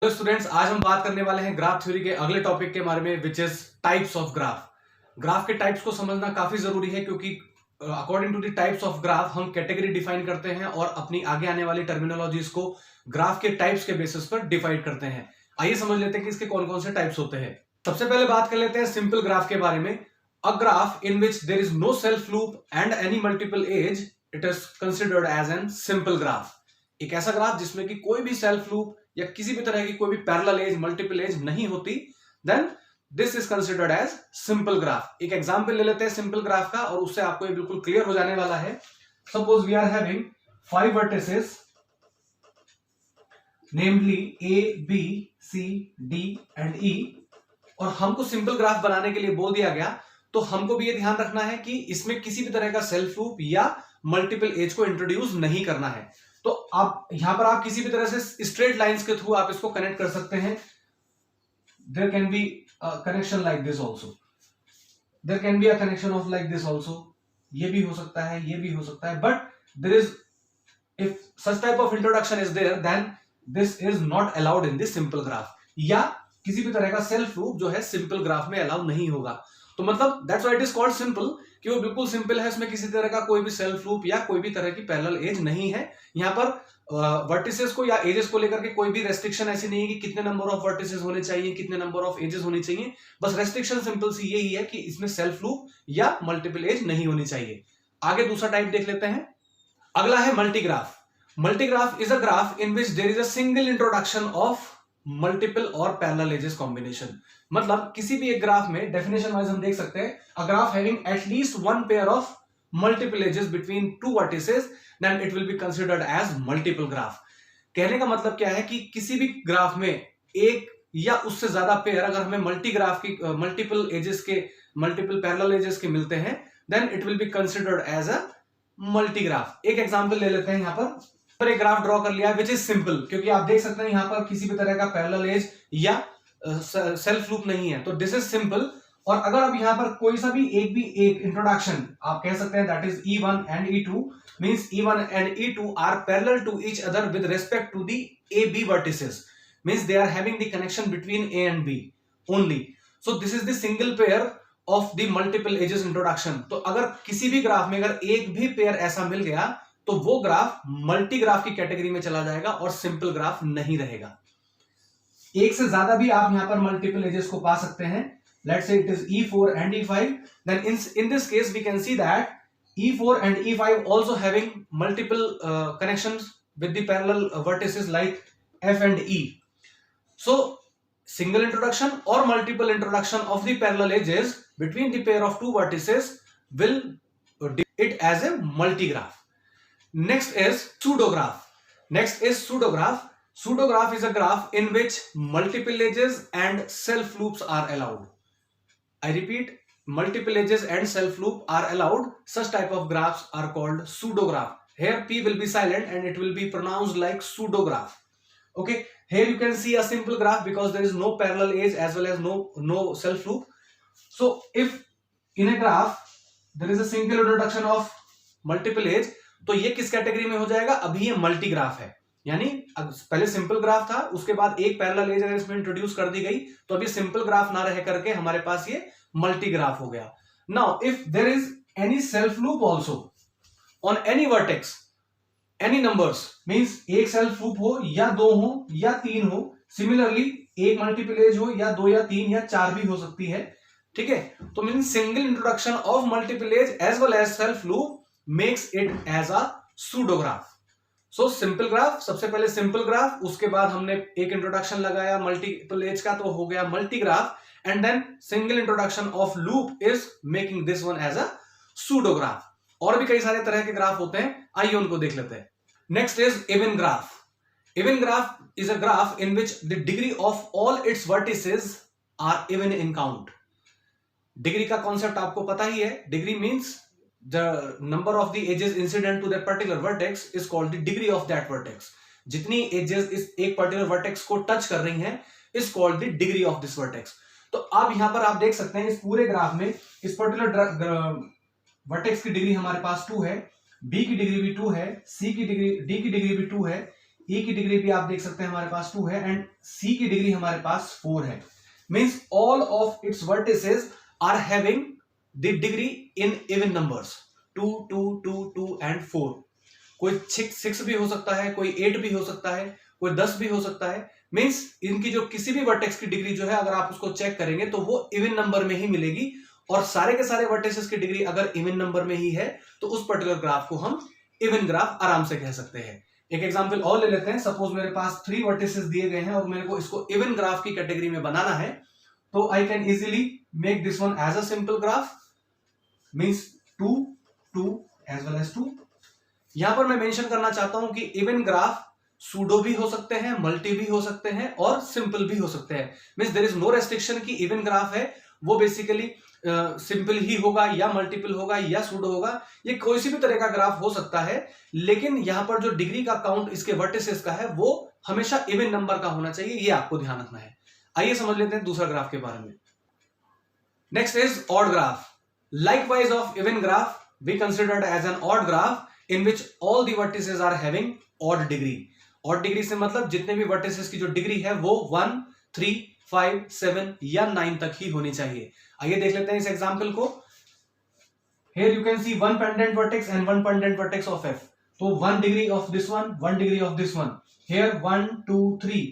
तो स्टूडेंट्स, आज हम बात करने वाले हैं ग्राफ थ्योरी के अगले टॉपिक के बारे में, which is types of graph. Graph के टाइप्स को समझना काफी जरूरी है क्योंकि according to the types of graph हम कैटेगरी डिफाइन करते हैं और अपनी आगे आने वाली टर्मिनोलॉजीज को ग्राफ के टाइप्स के बेसिस पर डिफाइन करते हैं। आइए समझ लेते हैं कि इसके कौन कौन से टाइप्स होते हैं। सबसे पहले बात कर लेते हैं सिंपल ग्राफ के बारे में। A graph in which there is no self loop and any multiple edge, it is considered as an simple graph. एक ऐसा ग्राफ जिसमें कि कोई भी सेल्फ लूप या किसी भी तरह की कोई भी पैरेलल एज, मल्टीपल एज नहीं होती, then this is considered as simple graph. एक एग्जांपल ले लेते हैं सिंपल ग्राफ का और उससे आपको ये बिल्कुल क्लियर हो जाने वाला है। Suppose we are having 5 vertices namely A, B, C, D and E, और हमको सिंपल ग्राफ बनाने के लिए बोल दिया गया, तो हमको भी ये ध्यान रखना है कि इसमें किसी भी तरह का सेल्फ लूप या मल्टीपल एज को इंट्रोड्यूस नहीं करना है। तो आप यहां पर आप किसी भी तरह से स्ट्रेट लाइंस के थ्रू आप इसको कनेक्ट कर सकते हैं। There can be connection like this also, there can be a connection of like this also, ये भी हो सकता है, ये भी हो सकता है, but there is, if such type of introduction is there, then this is not allowed in this simple graph, या किसी भी तरह का सेल्फ लूप जो है सिंपल ग्राफ में अलाउ नहीं होगा। तो मतलब that's why it is called simple, कि वो बिल्कुल सिंपल है, इसमें किसी तरह का कोई भी सेल्फ लूप या कोई भी तरह की पैरेलल एज नहीं है। यहाँ पर वर्टिसेस को या एजेस को लेकर के कोई भी रेस्ट्रिक्शन ऐसी नहीं है कि कितने नंबर ऑफ वर्टिसेस होने चाहिए, कितने नंबर ऑफ एजेस होनी चाहिए। बस रेस्ट्रिक्शन सिंपल सी यही है कि इसमें सेल्फ लूप या मल्टीपल एज नहीं होनी चाहिए। आगे दूसरा टाइप देख लेते हैं। अगला है multigraph. Multigraph is a graph in which there is a single introduction of multiple और पैरेलल एजेस कॉम्बिनेशन। मतलब किसी भी एक ग्राफ में डेफिनेशन वाइज हम देख सकते हैं, a graph having at least one pair of multiple edges between two vertices, then it will be considered as multiple graph. कहने का मतलब क्या है कि किसी भी ग्राफ में एक या उससे ज्यादा पेयर अगर हमें मल्टीपल एजेस के, मल्टीपल पैरेलल एजेस के मिलते हैं, then it will be considered as a multigraph. एक एग्जांपल ले लेते हैं। यहां पर एक ग्राफ ड्रॉ कर लिया विच इज सिंपल, क्योंकि आप देख सकते हैं यहां पर किसी भी तरह का पैरेलल एज या सेल्फ लूप नहीं है, तो दिस इज सिंपल। और अगर अब यहां पर कोई सा भी एक इंट्रोडक्शन आप कह सकते हैं, that is E1 and E2, means E1 and E2 are parallel to each other with respect to the AB vertices, means they are having the connection between A and B only. So this is the single pair of the multiple edges introduction. तो अगर किसी भी graph में अगर एक भी pair ऐसा मिल गया तो वो ग्राफ मल्टी ग्राफ की कैटेगरी में चला जाएगा और सिंपल ग्राफ नहीं रहेगा। एक से ज्यादा भी आप यहां पर मल्टीपल एजेस को पा सकते हैं। Let's say it is E4 and E5, then in this case we can see that E4 and E5 also having multiple connections with the parallel vertices like F and E. So single introduction or multiple introduction of the parallel edges between the pair of two vertices will it as a multigraph. Next is pseudograph. Pseudograph is a graph in which multiple edges and self loops are allowed. I repeat, multiple edges and self loop are allowed. Such type of graphs are called pseudograph. Here P will be silent and it will be pronounced like pseudograph. Okay, here you can see a simple graph because there is no parallel edge as well as no self loop. So if in a graph there is a single introduction of multiple edge, तो ये किस category में हो जाएगा? अभी ये multi graph है, यानी पहले सिंपल ग्राफ था, उसके बाद एक पैरेलल एज अगर इसमें इंट्रोड्यूस कर दी गई तो अभी सिंपल ग्राफ ना रह करके हमारे पास ये मल्टी ग्राफ हो गया। Now if there is any self loop also on any vertex, any numbers, means एक सेल्फ लूप हो या दो हो या तीन हो, सिमिलरली एक मल्टीपल एज हो या दो या तीन या चार भी हो सकती है, ठीक है। तो means single introduction of multiple edge as well as self loop makes it as a pseudograph. So simple graph, सबसे पहले simple graph, उसके बाद हमने एक इंट्रोडक्शन लगाया मल्टीपल एज का तो हो गया multi graph, and then single introduction of loop is making this one as a pseudograph. और भी कई सारे तरह के ग्राफ होते हैं, आइए उनको देख लेते हैं। Next is even graph. Even graph is a graph in which the degree of all its vertices are even in count. Degree का कॉन्सेप्ट आपको पता ही है। Degree means the number of the edges incident to that particular vertex is called the degree of that vertex. जितनी edges इस एक particular vertex को touch कर रही हैं is called the degree of this vertex. तो अब यहां पर आप देख सकते हैं इस पूरे ग्राफ में इस particular vertex की डिग्री हमारे पास 2 है, B की डिग्री भी 2 है, D की डिग्री भी 2 है, E की डिग्री भी आप देख सकते हैं हमारे पास 2 है एंड C की डिग्री हमारे पास 4 है। Means all of its vertices are having the degree in even numbers 2 2 2 2 and 4। कोई 6 भी हो सकता है, कोई 8 भी हो सकता है, कोई 10 भी हो सकता है। मींस इनकी जो किसी भी वर्टेक्स की डिग्री जो है अगर आप उसको चेक करेंगे तो वो इवन नंबर में ही मिलेगी और सारे के सारे वर्टिसेस की डिग्री अगर इवन नंबर में ही है तो उस पर्टिकुलर ग्राफ को हम इवन ग्राफ आराम से कह सकते हैं। एक एग्जांपल और ले लेते हैं। सपोज मेरे पास 3 वर्टिसेस दिए गए हैं और मेरे को इसको इवन ग्राफ की कैटेगरी में बनाना है, तो I can easily make this one as a simple graph, means 2 2 as well as 2। यहां पर मैं मेंशन करना चाहता हूं कि इवन ग्राफ सूडो भी हो सकते हैं, मल्टी भी हो सकते हैं और सिंपल भी हो सकते हैं। Means there is no restriction कि इवन ग्राफ है वो बेसिकली सिंपल ही होगा या मल्टीपल होगा या सूडो होगा, ये कोई सी भी तरह का ग्राफ हो सकता है। लेकिन यहां पर जो डिग्री का काउंट इसके वर्टिसेस का है वो हमेशा इवन नंबर का होना चाहिए, ये आपको ध्यान रखना है। आइए समझ लेते हैं दूसरा ग्राफ के बारे में। Next is odd graph. Likewise of even graph we considered as an odd graph in which all the vertices are having odd degree. Odd degree से मतलब जितने भी vertices की जो डिग्री है वो 1, 3, 5, 7 या 9 तक ही होनी चाहिए। आइए देख लेते हैं इस एग्जांपल को। Here you can see one pendant vertex and one pendant vertex of F. तो 1 degree of this one degree of this one. Here 1, 2, 3,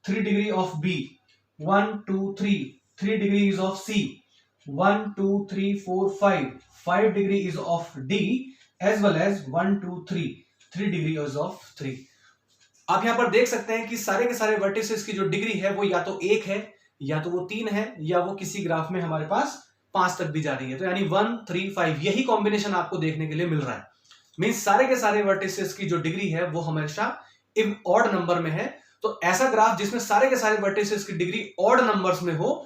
3 degree of B. 1, 2, 3, 3 degrees of C. 1, 2, 3, 4, 5 degree is of D as well as 1, 2, 3 degree is of 3। आप यहां पर देख सकते हैं कि सारे के सारे वर्टिसेस की जो डिग्री है वो या तो 1 है या तो वो 3 है या वो किसी ग्राफ में हमारे पास 5 तक भी जा रही है। तो यानी 1, 3, 5 यही कॉम्बिनेशन आपको देखने के लिए मिल रहा है। मींस सारे के सारे वर्टिसेस की जो डिग्री है वो हमेशा ऑड नंबर में है। तो ऐसा ग्राफ जिसमें सारे के सारे वर्टिसेस की डिग्री ऑड नंबर्स में हो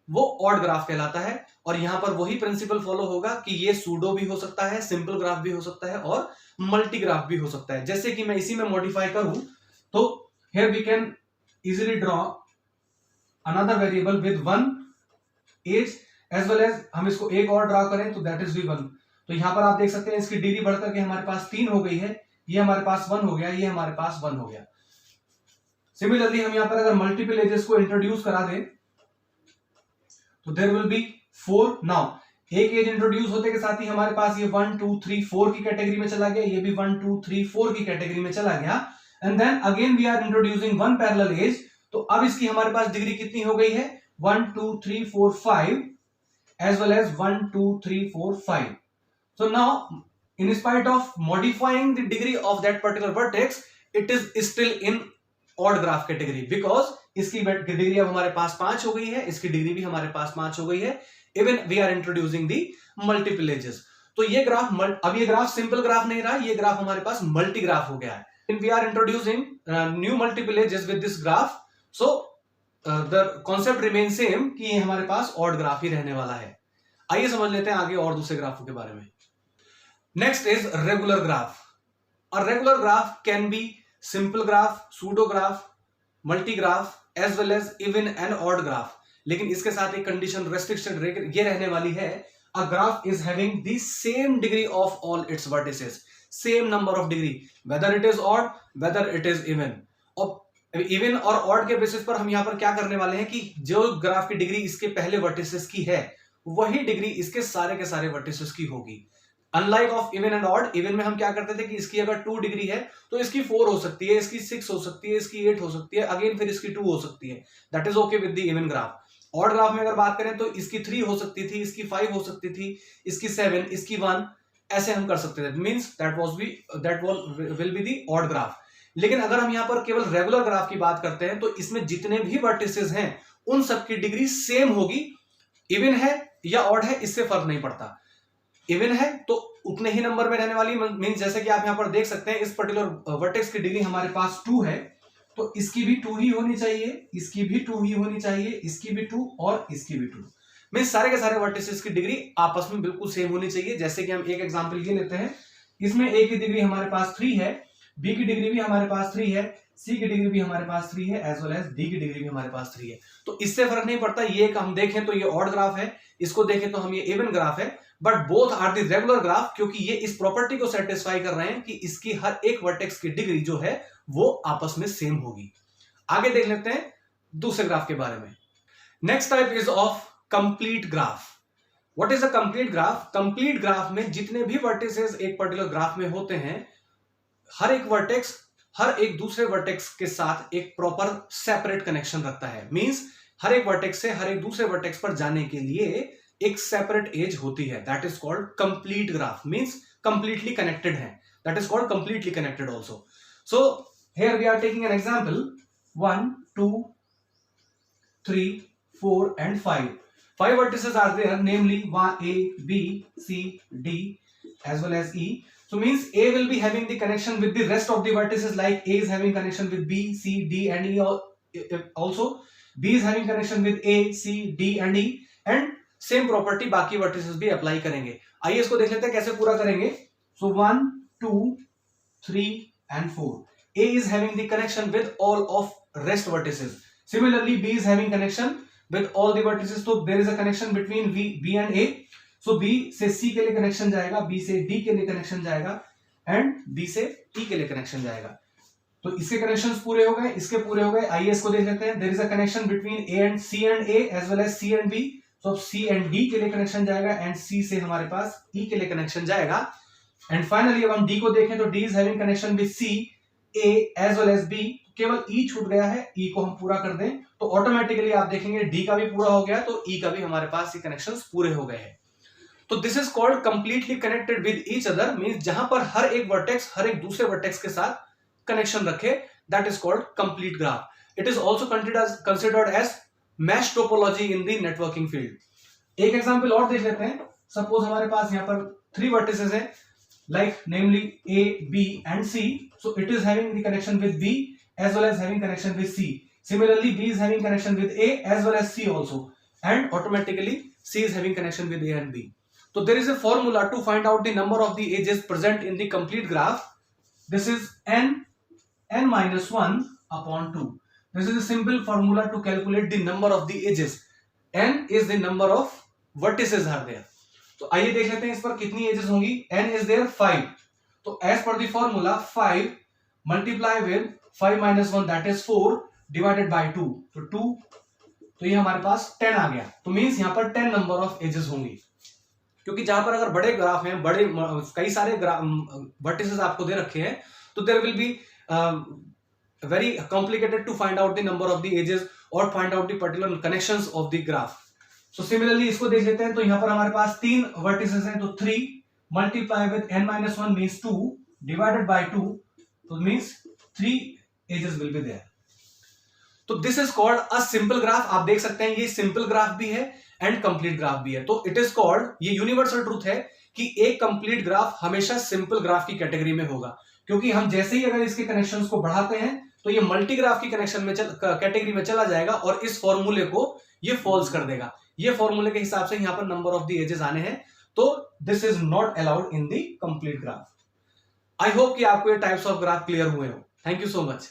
वो ऑड ग्राफ कहलाता है। और यहां पर वही प्रिंसिपल फॉलो होगा कि ये सूडो भी हो सकता है, सिंपल ग्राफ भी हो सकता है और मल्टी ग्राफ भी हो सकता है। जैसे कि मैं इसी में मॉडिफाई करूं तो here we can easily draw another variable with 1 edge as well as हम इसको एक और ड्रॉ करें तो दैट इज V1। तो यहां पर आप देख सकते हैं इसकी डिग्री बढ़कर के हमारे पास 3 हो गई है, ये हमारे पास 1 हो गया, ये हमारे पास 1 हो गया। सिमिलरली हम यहां पर अगर मल्टीपल एजेस को इंट्रोड्यूस करा दें तो देयर विल बी 4। नाउ एक एज इंट्रोड्यूस होते के साथ ही हमारे पास ये 1, 2, 3, 4 की कैटेगरी में चला गया, ये भी 1, 2, 3, 4 की कैटेगरी में चला गया। And then again we are introducing one parallel edge. तो अब इसकी हमारे पास डिग्री कितनी हो गई है 1, 2, 3, 4, 5 as well as 1, 2, 3, 4, 5। So now in spite of modifying the degree of that particular vertex it is still in odd graph category because इसकी degree अब हमारे पास 5 हो गई है, इसकी डिग्री भी हमारे पास 5 हो गई है। Even we are introducing the multiple edges. तो ये ग्राफ अब ये ग्राफ सिंपल ग्राफ नहीं रहा, ये ग्राफ हमारे पास मल्टी ग्राफ हो गया है। We are introducing new multiple edges with this graph, so the concept remain same कि ये हमारे पास ऑड ग्राफ ही रहने वाला है। आइए समझ लेते हैं आगे और दूसरे ग्राफों के बारे में। Next is regular graph. A regular graph can be simple graph, pseudo graph, multi graph as well as even and odd graph. लेकिन इसके साथ एक कंडीशन रेस्ट्रिक्शन ये रहने वाली है, a graph is having the same degree of all it's vertices, same number of degree, whether it is odd whether it is even. और even और ऑड के बेसिस पर हम यहां पर क्या करने वाले हैं कि जो ग्राफ की डिग्री इसके पहले वर्टिसेस की है वही डिग्री इसके सारे के सारे वर्टिसेस की होगी। Unlike of even and odd, even में हम क्या करते थे कि इसकी अगर 2 डिग्री है तो इसकी 4 हो सकती है, इसकी 6 हो सकती है, इसकी 8 हो सकती है, अगेन फिर इसकी 2 हो सकती है। That is okay with the even graph. Odd graph में अगर बात करें तो इसकी 3 हो सकती थी, इसकी 5 हो सकती थी, इसकी 7, इसकी 1, ऐसे हम कर सकते थे। Means that will be the odd graph. लेकिन अगर हम यहां पर केवल रेगुलर ग्राफ की बात करते हैं तो इसमें जितने भी वर्टिसेस हैं उन सबकी डिग्री सेम होगी। इवन है या ऑड है इससे फर्क नहीं पड़ता। इवन है तो उतने ही नंबर में रहने वाली, मींस जैसे कि आप यहां पर देख सकते हैं इस पर्टिकुलर वर्टेक्स की डिग्री हमारे पास 2 है तो इसकी भी 2 ही होनी चाहिए, इसकी भी 2 ही होनी चाहिए, इसकी भी 2 और इसकी भी 2। मींस सारे के सारे वर्टिसेस की डिग्री आपस में बिल्कुल सेम होनी चाहिए। जैसे कि हम एक एग्जांपल ये लेते हैं, इसमें ए की डिग्री हमारे पास 3 है, बी की डिग्री भी हमारे पास 3 है सी की डिग्री भी हमारे पास 3 है, एज वेल एज डी की डिग्री भी हमारे पास 3 है। तो इससे फर्क नहीं पड़ता, ये हम देखें तो ये ऑड ग्राफ है, इसको देखें तो हम ये इवन ग्राफ है, but both are the regular graph, क्योंकि ये इस प्रॉपर्टी को सेटिस्फाई कर रहे हैं कि इसकी हर एक वर्टेक्स की डिग्री जो है वो आपस में सेम होगी। आगे देख लेते हैं दूसरे ग्राफ के बारे में। Next type is of complete graph. What is a complete graph? Complete graph में जितने भी वर्टिसेस एक पर्टिकुलर ग्राफ में होते हैं, हर एक वर्टेक्स हर एक दूसरे वर्टेक्स के साथ एक प्रॉपर सेपरेट कनेक्शन रखता है। मींस हर एक वर्टेक्स से हर एक दूसरे वर्टेक्स पर जाने के लिए एक सेपरेट एज होती है, that is called complete graph. Means completely connected है, that is called completely connected also. So here we are taking an example 1 2 3 4 and 5. 5 vertices are there, namely A, B, C, D, as well as E. So means A will be having the connection with the rest of the vertices, like A is having connection with B, C, D and E also. B is having connection with A, C, D and E, and same property बाकी vertices भी apply करेंगे। आइए इसको देख लेते हैं कैसे पूरा करेंगे। So 1, 2, 3 and 4. A is having the connection with all of rest vertices. Similarly, B is having connection with all the vertices, so there is a connection between B and A. So B से C के लिए connection जाएगा, B से D के लिए connection जाएगा and B से E के लिए कनेक्शन जाएगा। तो इसके कनेक्शंस पूरे हो गए, इसके पूरे हो गए। आइए इसको देख लेते हैं। There is a connection between A and C and A as well as C and B। तो अब C एंड D के लिए कनेक्शन जाएगा एंड C से हमारे पास E के लिए कनेक्शन जाएगा। एंड फाइनली अब हम D को देखें तो D is having connection with C, A as well as B। केवल E छूट गया है, E को हम पूरा कर दें तो ऑटोमेटिकली आप देखेंगे D का भी पूरा हो गया, तो E का भी हमारे पास ये कनेक्शंस पूरे हो गए हैं। तो this is called completely connected with each other, means जहां पर हर एक वर्टेक्स हर एक दूसरे वर्टेक्स के साथ कनेक्शन रखे, that is called complete graph. It is also considered as mesh topology in the networking field. एक एग्जांपल और देख लेते हैं। सपोज हमारे पास यहां पर 3 वर्टिसेस हैं, like namely A, B and C. So it is having the connection with B as well as having connection with C. Similarly, B is having connection with A as well as C also, and automatically C is having connection with A and B. So there is a formula to find out the number of the edges present in the complete graph. This is n minus 1 upon 2. This is a simple formula to calculate the number of the edges. N is the number of vertices are there. तो आइए देख लेते हैं इस पर कितनी edges होंगी। n is there 5. तो as per the formula 5 multiply with 5 minus 1 that is 4 divided by 2. तो 2 तो ये हमारे पास 10 आ गया। तो मींस यहाँ पर 10 नंबर ऑफ एजेस होंगी, क्योंकि जहां पर अगर बड़े ग्राफ हैं, बड़े कई सारे वर्टिसेस आपको दे रखे हैं, तो there will be very complicated to find out the number of the edges और find out the particular connections of the graph. So similarly इसको देख लेते हैं। तो यहाँ पर हमारे पास 3 वर्टिसेस हैं, तो 3 multiply with n minus 1 means 2 divided by 2, तो means 3 edges will be there. तो this is called a simple graph. आप देख सकते हैं ये सिंपल ग्राफ भी है एंड कंप्लीट ग्राफ भी है। तो इट इज कॉल्ड, ये यूनिवर्सल ट्रूथ है कि एक कंप्लीट ग्राफ हमेशा सिंपल ग्राफ की कैटेगरी में होगा, क्योंकि हम जैसे ही अगर इसके कनेक्शंस को बढ़ाते हैं तो ये मल्टी ग्राफ की कनेक्शन में कैटेगरी में चला जाएगा और इस फॉर्मूले को ये फॉल्स कर देगा। ये फॉर्मूले के हिसाब से यहां पर नंबर ऑफ द एजेस आने हैं, तो this is not allowed in the complete graph. I hope कि आपको ये टाइप्स ऑफ ग्राफ क्लियर हुए हो। Thank you so much.